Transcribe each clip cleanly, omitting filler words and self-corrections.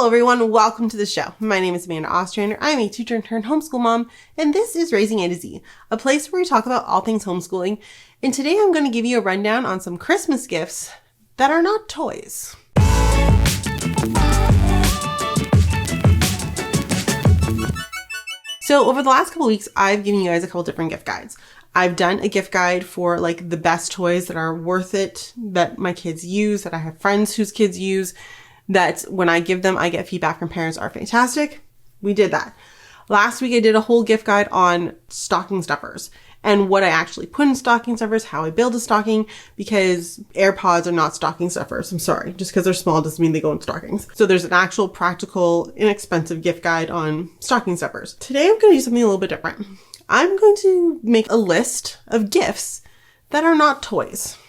Hello everyone, welcome to the show. My name is Amanda Ostrander. I'm a teacher-turned-homeschool mom, and this is Raising A to Z, a place where we talk about all things homeschooling. And today I'm going to give you a rundown on some Christmas gifts that are not toys. So over the last couple weeks, I've given you guys a couple different gift guides. I've done a gift guide for like the best toys that are worth it, that my kids use, that I have friends whose kids use, that when I give them, I get feedback from parents are fantastic. We did that. Last week, I did a whole gift guide on stocking stuffers and what I actually put in stocking stuffers, how I build a stocking, because AirPods are not stocking stuffers. I'm sorry. Just because they're small doesn't mean they go in stockings. So there's an actual practical, inexpensive gift guide on stocking stuffers. Today, I'm going to do something a little bit different. I'm going to make a list of gifts that are not toys,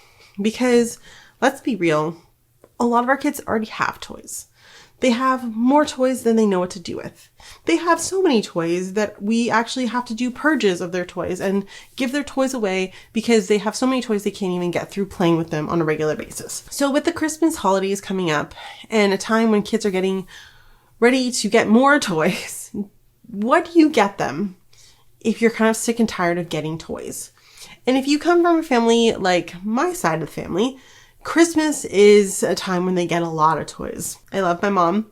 because let's be real, a lot of our kids already have toys. They have more toys than they know what to do with. They have so many toys that we actually have to do purges of their toys and give their toys away because they have so many toys they can't even get through playing with them on a regular basis. So with the Christmas holidays coming up and a time when kids are getting ready to get more toys, what do you get them if you're kind of sick and tired of getting toys? And if you come from a family like my side of the family, Christmas is a time when they get a lot of toys. I love my mom,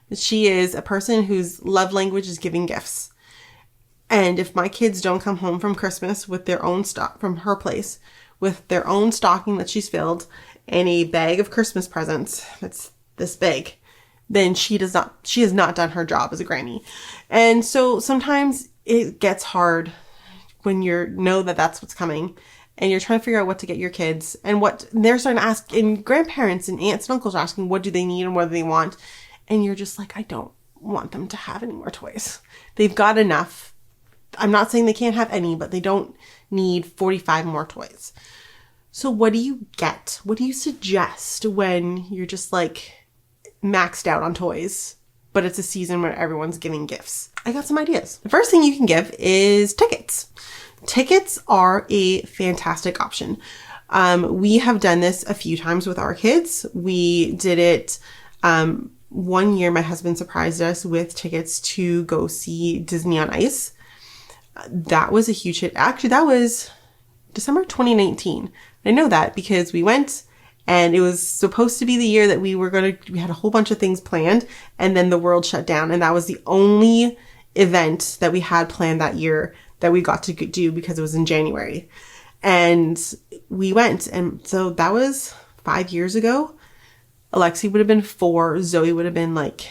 but she is a person whose love language is giving gifts. And if my kids don't come home from Christmas with their own stock from her place, with their own stocking that she's filled and a bag of Christmas presents that's this big, then she has not done her job as a granny. And so sometimes it gets hard when you know that that's what's coming and you're trying to figure out what to get your kids and what they're starting to ask, and grandparents and aunts and uncles are asking, what do they need and what do they want? And you're just like, I don't want them to have any more toys. They've got enough. I'm not saying they can't have any, but they don't need 45 more toys. So what do you get? What do you suggest when you're just like maxed out on toys, but it's a season where everyone's giving gifts? I got some ideas. The first thing you can give is tickets. Tickets are a fantastic option. We have done this a few times with our kids. We did it one year. My husband surprised us with tickets to go see Disney on Ice. That was a huge hit. Actually, that was December 2019. I know that because we went and it was supposed to be the year that we had a whole bunch of things planned, and then the world shut down. And that was the only event that we had planned that year that we got to do because it was in January. And we went. And so that was 5 years ago. Alexi would have been 4. Zoe would have been like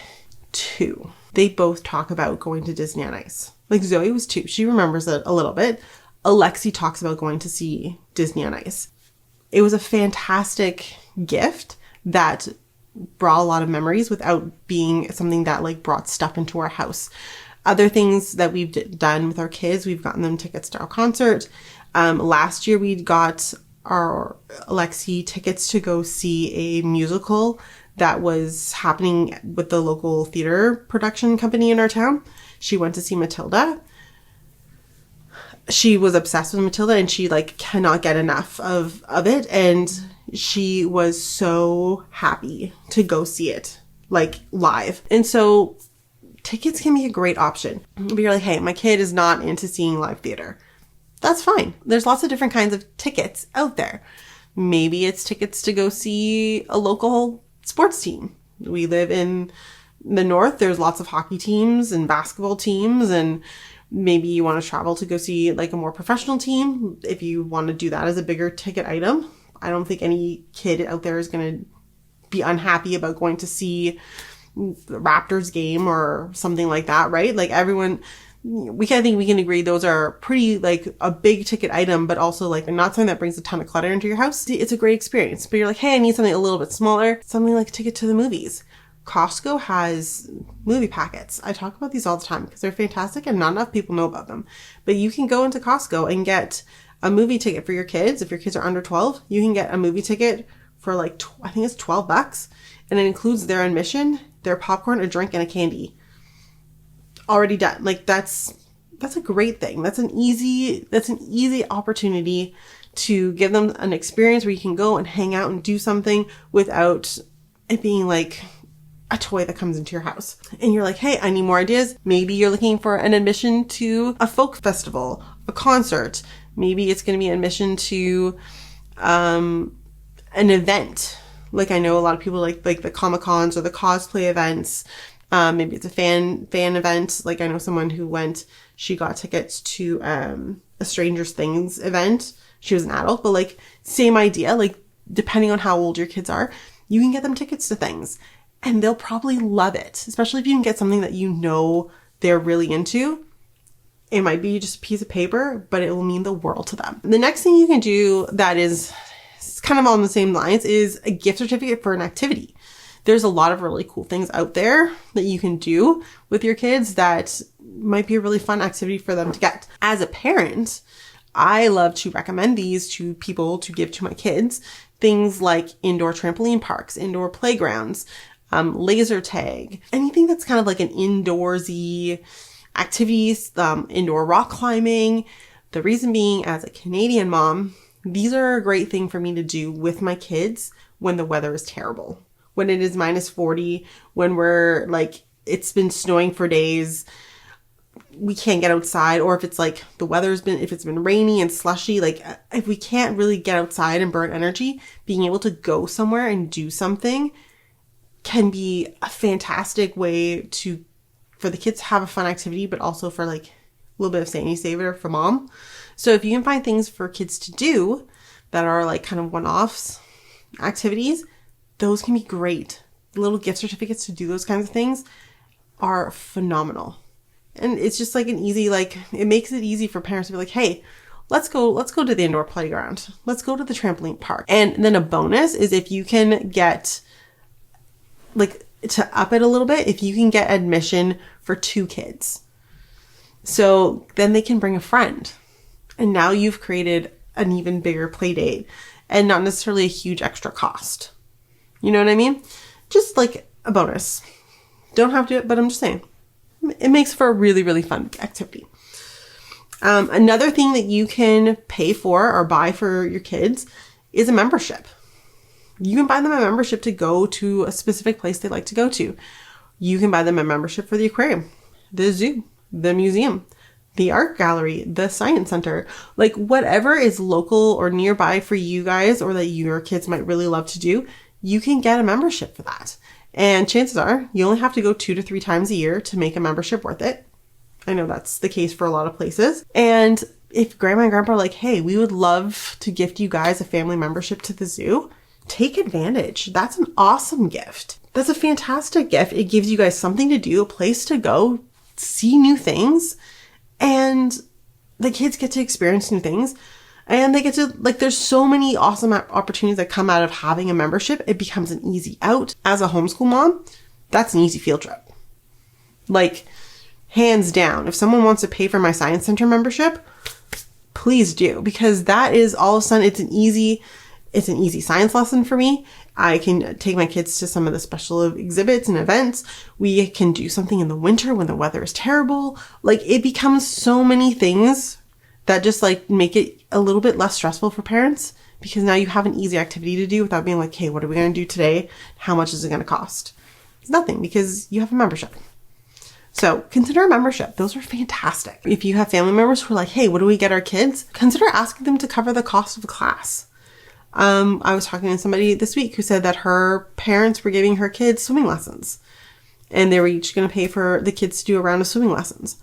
2. They both talk about going to Disney on Ice. Like Zoe was 2. She remembers it a little bit. Alexi talks about going to see Disney on Ice. It was a fantastic gift that brought a lot of memories without being something that like brought stuff into our house. Other things that we've done with our kids, we've gotten them tickets to our concert. Last year, we got our Alexi tickets to go see a musical that was happening with the local theater production company in our town. She went to see Matilda. She was obsessed with Matilda and she like cannot get enough of it. And she was so happy to go see it like live. And so tickets can be a great option. But you're like, hey, my kid is not into seeing live theater. That's fine. There's lots of different kinds of tickets out there. Maybe it's tickets to go see a local sports team. We live in the north. There's lots of hockey teams and basketball teams, and maybe you want to travel to go see like a more professional team. If you want to do that as a bigger ticket item, I don't think any kid out there is going to be unhappy about going to see the Raptors game or something like that, right? Like everyone, I think we can agree those are pretty like a big ticket item, but also like not something that brings a ton of clutter into your house. It's a great experience, but you're like, hey, I need something a little bit smaller, something like a ticket to the movies. Costco has movie packets. I talk about these all the time because they're fantastic and not enough people know about them. But you can go into Costco and get a movie ticket for your kids. If your kids are under 12, you can get a movie ticket for like, I think it's $12. And it includes their admission, their popcorn, a drink, and a candy. Already done. Like that's a great thing. That's an easy opportunity to give them an experience where you can go and hang out and do something without it being like a toy that comes into your house. And you're like, hey, I need more ideas. Maybe you're looking for an admission to a folk festival, a concert. Maybe it's going to be admission to an event. Like I know a lot of people like the Comic-Cons or the cosplay events. Maybe it's a fan event. Like I know someone who went, she got tickets to a Stranger Things event. She was an adult, but like same idea. Like depending on how old your kids are, you can get them tickets to things and they'll probably love it. Especially if you can get something that you know they're really into. It might be just a piece of paper, but it will mean the world to them. The next thing you can do that is kind of on the same lines is a gift certificate for an activity. There's a lot of really cool things out there that you can do with your kids that might be a really fun activity for them to get. As a parent, I love to recommend these to people to give to my kids. Things like indoor trampoline parks, indoor playgrounds, laser tag, anything that's kind of like an indoorsy activities, indoor rock climbing. The reason being, as a Canadian mom, these are a great thing for me to do with my kids when the weather is terrible. When it is minus 40, when we're like, it's been snowing for days, we can't get outside, or if it's like if it's been rainy and slushy, like if we can't really get outside and burn energy, being able to go somewhere and do something can be a fantastic way for the kids to have a fun activity, but also for like a little bit of sanity saver for mom. So if you can find things for kids to do that are like kind of one-offs activities, those can be great. Little gift certificates to do those kinds of things are phenomenal. And it's just like an easy, like, it makes it easy for parents to be like, hey, let's go to the indoor playground. Let's go to the trampoline park. And then a bonus is if you can get, like, to up it a little bit, if you can get admission for 2 kids. So then they can bring a friend. And now you've created an even bigger play date and not necessarily a huge extra cost. You know what I mean? Just like a bonus. Don't have to do it, but I'm just saying. It makes for a really, really fun activity. Another thing that you can pay for or buy for your kids is a membership. You can buy them a membership to go to a specific place they like to go to. You can buy them a membership for the aquarium, the zoo, the museum, the art gallery, the science center, like whatever is local or nearby for you guys or that your kids might really love to do. You can get a membership for that. And chances are you only have to go 2 to 3 times a year to make a membership worth it. I know that's the case for a lot of places. And if grandma and grandpa are like, hey, we would love to gift you guys a family membership to the zoo, take advantage. That's an awesome gift. That's a fantastic gift. It gives you guys something to do, a place to go, see new things, and the kids get to experience new things. And they get to, like, there's so many awesome opportunities that come out of having a membership. It becomes an easy out. As a homeschool mom, that's an easy field trip. Like, hands down, if someone wants to pay for my science center membership, please do. Because that is all of a sudden, it's an easy science lesson for me. I can take my kids to some of the special exhibits and events. We can do something in the winter when the weather is terrible. Like, it becomes so many things that just like make it a little bit less stressful for parents, because now you have an easy activity to do without being like, hey, what are we going to do today? How much is it going to cost? It's nothing, because you have a membership. So consider a membership. Those are fantastic. If you have family members who are like, hey, what do we get our kids? Consider asking them to cover the cost of the class. I was talking to somebody this week who said that her parents were giving her kids swimming lessons, and they were each going to pay for the kids to do a round of swimming lessons.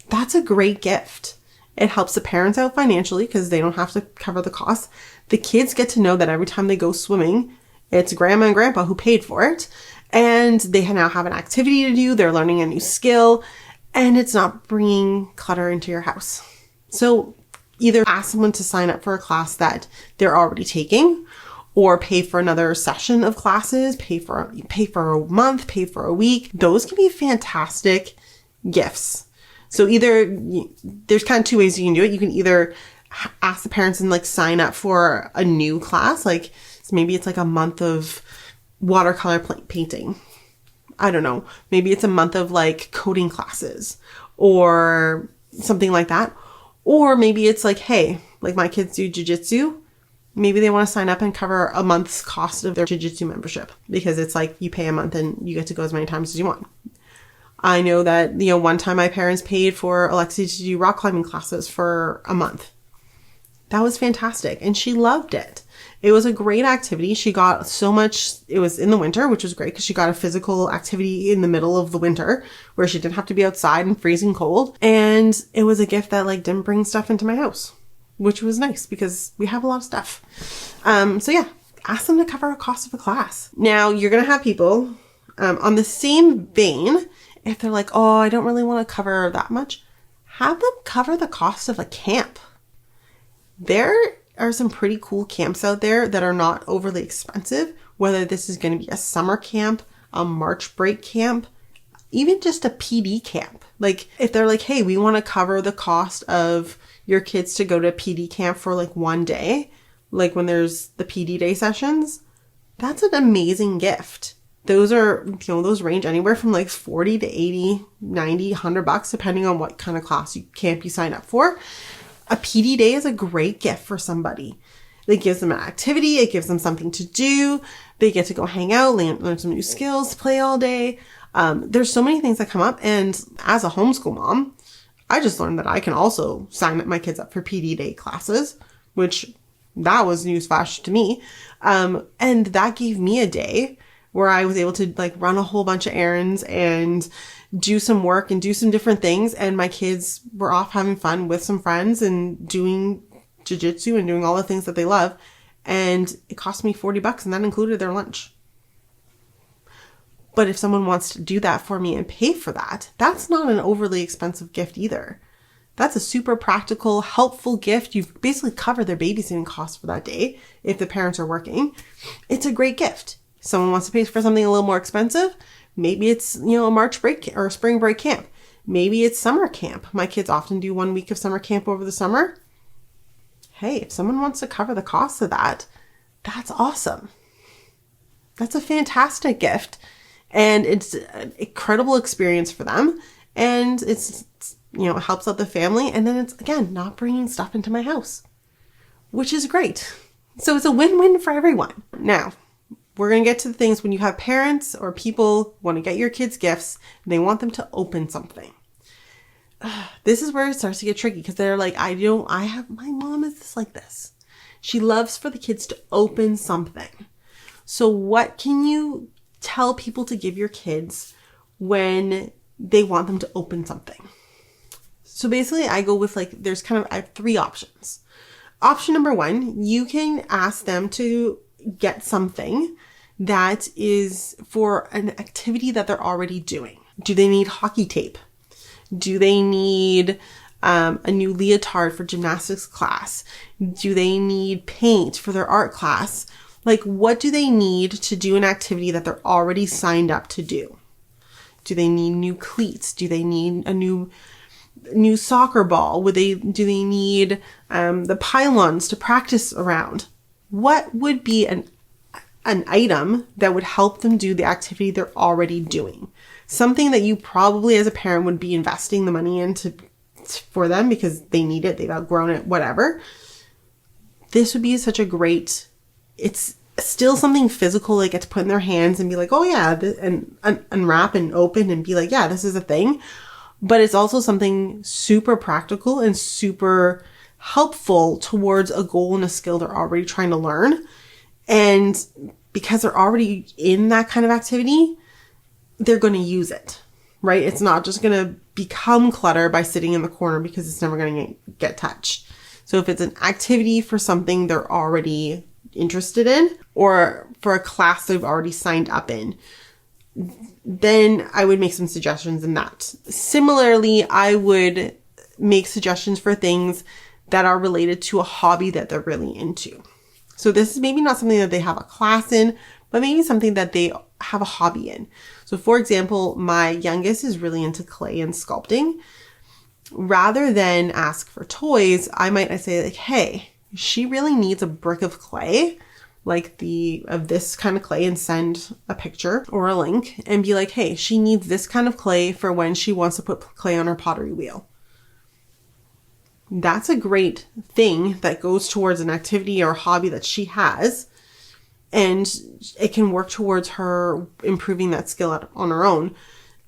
That's a great gift. It helps the parents out financially because they don't have to cover the costs. The kids get to know that every time they go swimming, it's grandma and grandpa who paid for it. And they now have an activity to do. They're learning a new skill. And it's not bringing clutter into your house. So either ask someone to sign up for a class that they're already taking, or pay for another session of classes, pay for a month, pay for a week. Those can be fantastic gifts. So either there's kind of 2 ways you can do it. You can either ask the parents and like sign up for a new class. Like maybe it's like a month of watercolor painting. I don't know. Maybe it's a month of like coding classes or something like that. Or maybe it's like, hey, like my kids do jujitsu. Maybe they want to sign up and cover a month's cost of their jiu-jitsu membership, because it's like you pay a month and you get to go as many times as you want. I know that, one time my parents paid for Alexi to do rock climbing classes for a month. That was fantastic. And she loved it. It was a great activity. She got so much. It was in the winter, which was great because she got a physical activity in the middle of the winter where she didn't have to be outside and freezing cold. And it was a gift that didn't bring stuff into my house, which was nice because we have a lot of stuff. So yeah, ask them to cover a cost of a class. Now you're going to have people, on the same vein, if they're like, oh, I don't really want to cover that much, have them cover the cost of a camp. There are some pretty cool camps out there that are not overly expensive, whether this is going to be a summer camp, a March break camp, even just a PD camp. If they're like, hey, we want to cover the cost of your kids to go to PD camp for one day, when there's the PD day sessions, that's an amazing gift. Those are, those range anywhere from 40 to 80, 90, $100, depending on what kind of camp you sign up for. A PD day is a great gift for somebody. It gives them an activity. It gives them something to do. They get to go hang out, learn some new skills, play all day. There's so many things that come up. And as a homeschool mom, I just learned that I can also sign my kids up for PD day classes, which that was newsflash to me. And that gave me a day where I was able to run a whole bunch of errands and do some work and do some different things. And my kids were off having fun with some friends and doing jiu-jitsu and doing all the things that they love. And it cost me $40 and that included their lunch. But if someone wants to do that for me and pay for that, that's not an overly expensive gift either. That's a super practical, helpful gift. You've basically covered their babysitting costs for that day if the parents are working. It's a great gift. Someone wants to pay for something a little more expensive. Maybe it's, a March break or a spring break camp. Maybe it's summer camp. My kids often do 1 week of summer camp over the summer. Hey, if someone wants to cover the cost of that, that's awesome. That's a fantastic gift. And it's an incredible experience for them. And it's, it helps out the family. And then it's, again, not bringing stuff into my house, which is great. So it's a win-win for everyone. Now, we're going to get to the things when you have parents or people want to get your kids gifts and they want them to open something. This is where it starts to get tricky because they're like, my mom is just like this. She loves for the kids to open something. So what can you tell people to give your kids when they want them to open something? So basically I go with I have 3 options. Option number 1, you can ask them to get something that is for an activity that they're already doing. Do they need hockey tape? Do they need a new leotard for gymnastics class? Do they need paint for their art class? What do they need to do an activity that they're already signed up to do? Do they need new cleats? Do they need a new soccer ball? Do they need the pylons to practice around? What would be an item that would help them do the activity they're already doing? Something that you probably as a parent would be investing the money into for them because they need it, they've outgrown it, whatever. This would be such a great, it's still something physical they get to put in their hands and be like, oh yeah, and unwrap and open and be like, yeah, this is a thing. But it's also something super practical and super helpful towards a goal and a skill they're already trying to learn. And because they're already in that kind of activity, they're going to use it, right? It's not just going to become clutter by sitting in the corner because it's never going to get touched. So if it's an activity for something they're already interested in or for a class they've already signed up in, then I would make some suggestions in that. Similarly, I would make suggestions for things that are related to a hobby that they're really into. So this is maybe not something that they have a class in, but maybe something that they have a hobby in. So for example, my youngest is really into clay and sculpting. Rather than ask for toys, I might say hey, she really needs a brick of clay, of this kind of clay, and send a picture or a link and be like, hey, she needs this kind of clay for when she wants to put clay on her pottery wheel. that's a great thing that goes towards an activity or hobby that she has. And it can work towards her improving that skill on her own.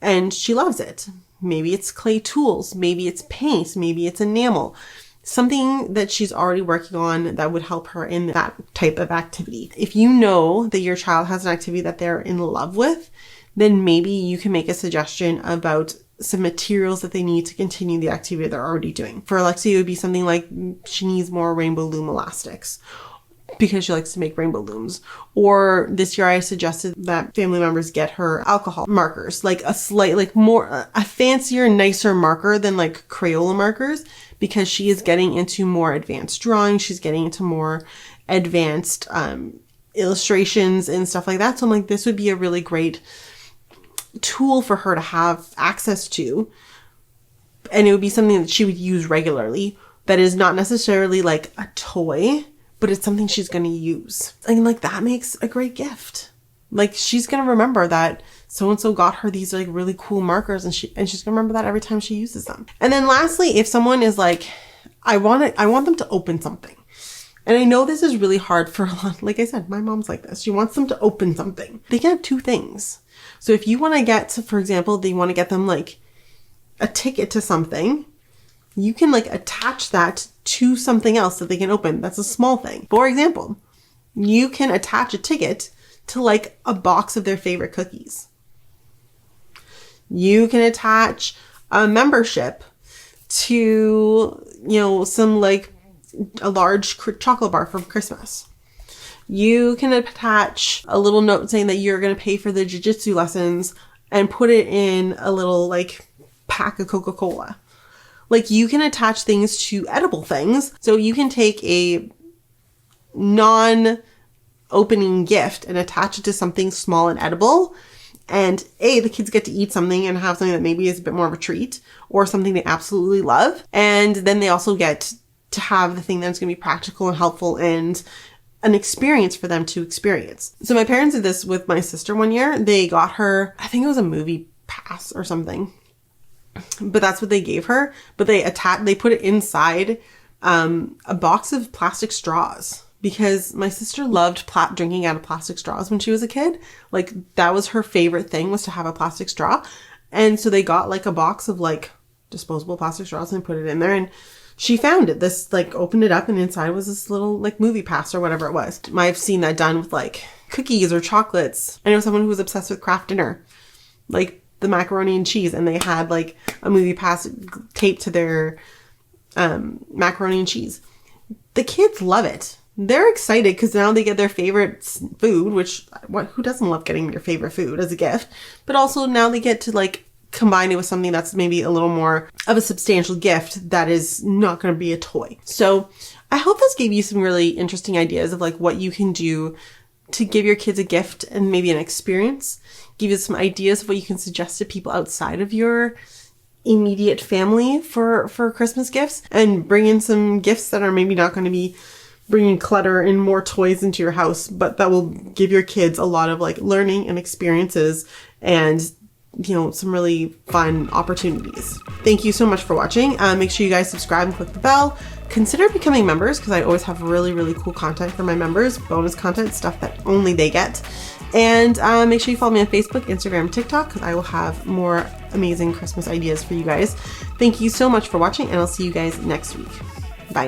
And she loves it. Maybe it's clay tools. Maybe it's paint. Maybe it's enamel. Something that she's already working on that would help her in that type of activity. If you know that your child has an activity that they're in love with, then maybe you can make a suggestion about some materials that they need to continue the activity they're already doing. For Alexia, it would be something like she needs more rainbow loom elastics because she likes to make rainbow looms. Or this year I suggested that family members get her alcohol markers, like a slight, like more, a fancier, nicer marker than like Crayola markers, because she is getting into more advanced drawing. She's getting into more advanced illustrations and stuff like that. So I'm like, this would be a really great tool for her to have access to. And it would be something that she would use regularly that is not necessarily like a toy, but it's something she's going to use. And like that makes a great gift. Like she's going to remember that so-and-so got her these like really cool markers, and she's going to remember that every time she uses them. And then lastly, if someone is like, I want them to open something. And I know this is really hard for a lot. Like I said, my mom's like this. She wants them to open something. They can have two things. So if you want to get, for example, they want to get them like a ticket to something, you can like attach that to something else that they can open. That's a small thing. For example, you can attach a ticket to like a box of their favorite cookies. You can attach a membership to, some like a large chocolate bar from Christmas. You can attach a little note saying that you're going to pay for the jiu-jitsu lessons and put it in a little like pack of Coca-Cola. Like you can attach things to edible things. So you can take a non-opening gift and attach it to something small and edible. And the kids get to eat something and have something that maybe is a bit more of a treat or something they absolutely love. And then they also get to have the thing that's going to be practical and helpful and an experience for them to experience. So my parents did this with my sister one year. They got her, I think it was a movie pass or something, but that's what they gave her. But they put it inside a box of plastic straws, because my sister loved drinking out of plastic straws when she was a kid. Like that was her favorite thing, was to have a plastic straw. And so they got like a box of like disposable plastic straws and put it in there, and she found it. This like opened it up and inside was this little like movie pass or whatever it was. I've seen that done with like cookies or chocolates. I know someone who was obsessed with Kraft Dinner, like the macaroni and cheese, and they had like a movie pass taped to their macaroni and cheese. The kids love it. They're excited because now they get their favorite food, which who doesn't love getting your favorite food as a gift? But also now they get to like combine it with something that's maybe a little more of a substantial gift that is not going to be a toy. So I hope this gave you some really interesting ideas of like what you can do to give your kids a gift and maybe an experience. Give you some ideas of what you can suggest to people outside of your immediate family for Christmas gifts, and bring in some gifts that are maybe not going to be bringing clutter and more toys into your house, but that will give your kids a lot of like learning and experiences and some really fun opportunities. Thank you so much for watching. Make sure you guys subscribe and click the bell. Consider becoming members, because I always have really, really cool content for my members, bonus content, stuff that only they get. And make sure you follow me on Facebook, Instagram, TikTok, because I will have more amazing Christmas ideas for you guys. Thank you so much for watching, and I'll see you guys next week.